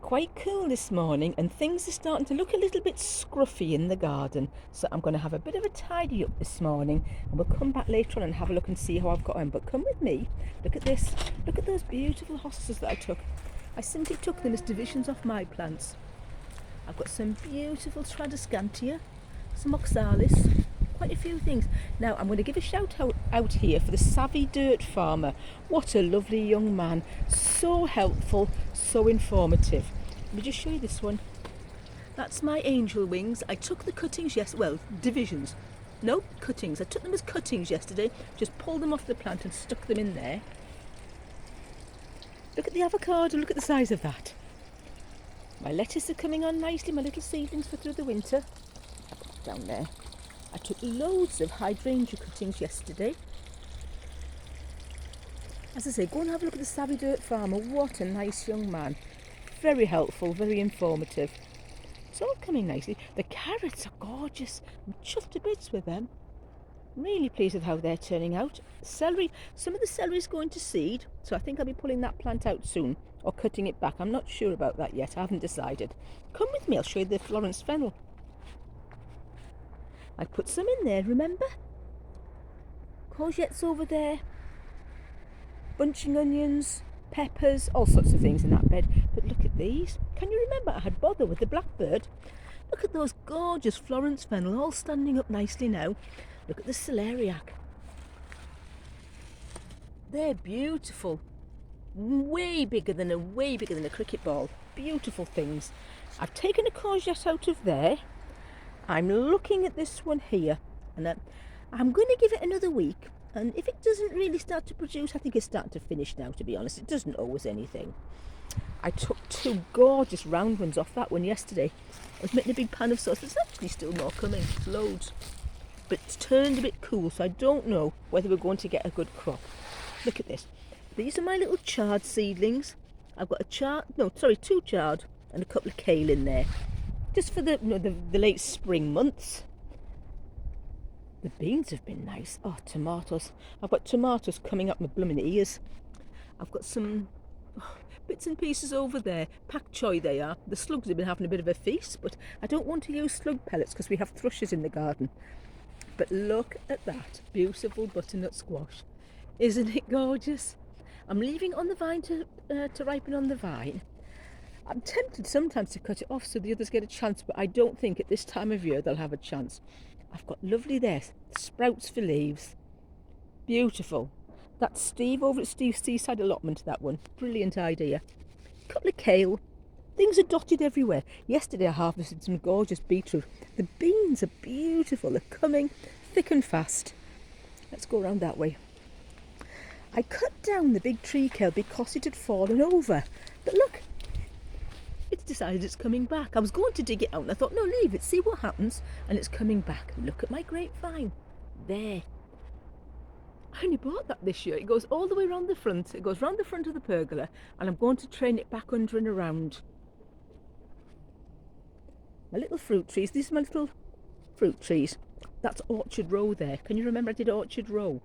quite cool this morning and things are starting to look a little bit scruffy in the garden. So I'm going to have a bit of a tidy up this morning and we'll come back later on and have a look and see how I've got on. But come with me. Look at this. Look at those beautiful hostas that I took. I simply took them as divisions off my plants. I've got some beautiful Tradescantia, some Oxalis, quite a few things. Now I'm going to give a shout out here for the Savvy Dirt Farmer. What a lovely young man, so helpful, so informative. Let me just show you this one. That's my angel wings. I took the cuttings divisions. No, cuttings. I took them as cuttings yesterday, just pulled them off the plant and stuck them in there. Look at the avocado, look at the size of that. My lettuce are coming on nicely, my little seedlings for through the winter. Down there. I took loads of hydrangea cuttings yesterday. As I say, go and have a look at the Savvy Dirt Farmer. What a nice young man. Very helpful, very informative. It's all coming nicely. The carrots are gorgeous. I'm chuffed to bits with them. Really pleased with how they're turning out. Celery, some of the celery is going to seed, so I think I'll be pulling that plant out soon or cutting it back. I'm not sure about that yet. I haven't decided. Come with me, I'll show you the Florence fennel. I put some in there, remember? Courgettes over there, bunching onions, peppers, all sorts of things in that bed. But look at these. Can you remember I had bother with the blackbird? Look at those gorgeous Florence fennel all standing up nicely now. Look at the celeriac. They're beautiful. Way bigger than a cricket ball. Beautiful things. I've taken a courgette out of there. I'm looking at this one here, and I'm going to give it another week. And if it doesn't really start to produce, I think it's starting to finish now, to be honest. It doesn't always anything. I took two gorgeous round ones off that one yesterday. I was making a big pan of sauce. There's actually still more coming, loads. But it's turned a bit cool, so I don't know whether we're going to get a good crop. Look at this. These are my little chard seedlings. I've got two chard and a couple of kale in there. Just for the late spring months. The beans have been nice. Oh, tomatoes. I've got tomatoes coming up my blooming ears. I've got some bits and pieces over there. Pak choi they are. The slugs have been having a bit of a feast, but I don't want to use slug pellets because we have thrushes in the garden. But look at that beautiful butternut squash. Isn't it gorgeous? I'm leaving it on the vine to ripen on the vine. I'm tempted sometimes to cut it off so the others get a chance, but I don't think at this time of year they'll have a chance. I've got lovely there, sprouts for leaves. Beautiful. That's Steve over at Steve's Seaside Allotment, that one. Brilliant idea. A couple of kale. Things are dotted everywhere. Yesterday I harvested some gorgeous beetroot. The beans are beautiful. They're coming thick and fast. Let's go around that way. I cut down the big tree kale because it had fallen over. But look, it's decided it's coming back. I was going to dig it out and I thought, no, leave it, see what happens. And it's coming back. Look at my grapevine. There. I only bought that this year. It goes all the way around the front. It goes round the front of the pergola and I'm going to train it back under and around. My little fruit trees. These are my little fruit trees. That's Orchard Row there. Can you remember I did Orchard Row?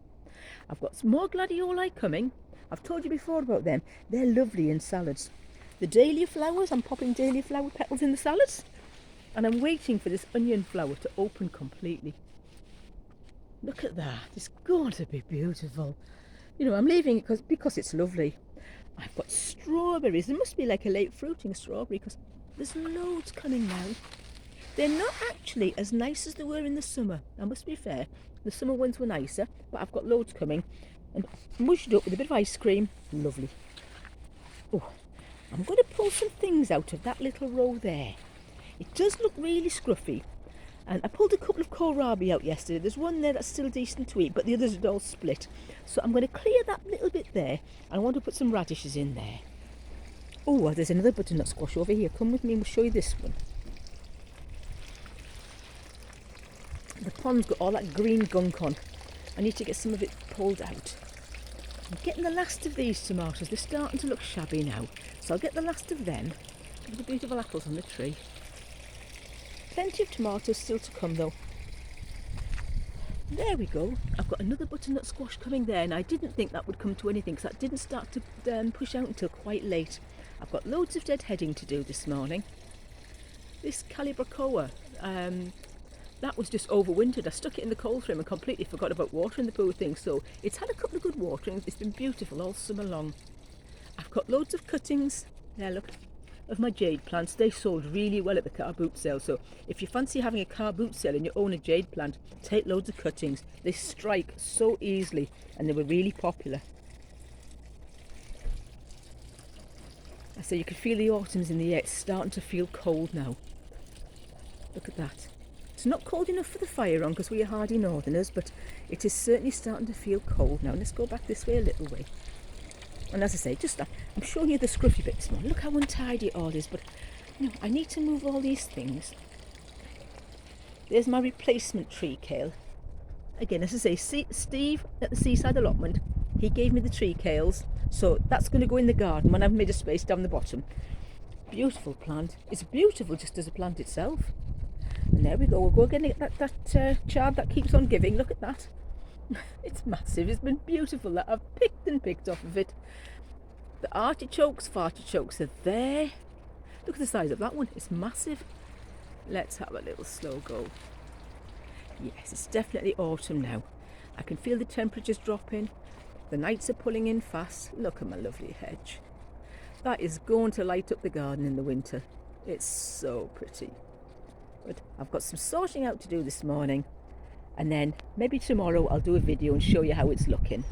I've got some more gladioli coming. I've told you before about them. They're lovely in salads. The dahlia flowers, I'm popping dahlia flower petals in the salads. And I'm waiting for this onion flower to open completely. Look at that. It's going to be beautiful. You know, I'm leaving it because it's lovely. I've got strawberries. There must be like a late fruiting strawberry because there's loads coming now. They're not actually as nice as they were in the summer. I must be fair. The summer ones were nicer, but I've got loads coming. And mushed up with a bit of ice cream. Lovely. Oh, I'm going to pull some things out of that little row there. It does look really scruffy. And I pulled a couple of kohlrabi out yesterday. There's one there that's still decent to eat, but the others are all split. So I'm going to clear that little bit there. And I want to put some radishes in there. Oh, there's another butternut squash over here. Come with me and we'll show you this one. The pond's got all that green gunk on. I need to get some of it pulled out. I'm getting the last of these tomatoes. They're starting to look shabby now. So I'll get the last of them. Look at the beautiful apples on the tree. Plenty of tomatoes still to come though. There we go. I've got another butternut squash coming there, and I didn't think that would come to anything because that didn't start to push out until quite late. I've got loads of deadheading to do this morning. This Calibrachoa, that was just overwintered. I stuck it in the cold frame and completely forgot about watering the poor thing. So it's had a couple of good waterings. It's been beautiful all summer long. I've got loads of cuttings. There, look, of my jade plants. They sold really well at the car boot sale. So if you fancy having a car boot sale and you own a jade plant, take loads of cuttings. They strike so easily and they were really popular. I say you can feel the autumn's in the air. It's starting to feel cold now. Look at that. It's not cold enough for the fire on because we are hardy northerners, but it is certainly starting to feel cold now. Let's go back this way a little way. And as I say, just I'm showing you the scruffy bit this morning. Look how untidy it all is, but you know, I need to move all these things. There's my replacement tree kale. Again, as I say, Steve at the Seaside Allotment, he gave me the tree kales, so that's going to go in the garden when I've made a space down the bottom. Beautiful plant. It's beautiful just as a plant itself. And there we go. We'll go again at that chard that keeps on giving. Look at that. It's massive. It's been beautiful that I've picked off of it. The artichokes, fartichokes are there. Look at the size of that one. It's massive. Let's have a little slow go. Yes, it's definitely autumn now. I can feel the temperatures dropping. The nights are pulling in fast. Look at my lovely hedge. That is going to light up the garden in the winter. It's so pretty. But I've got some sorting out to do this morning. And then maybe tomorrow I'll do a video and show you how it's looking.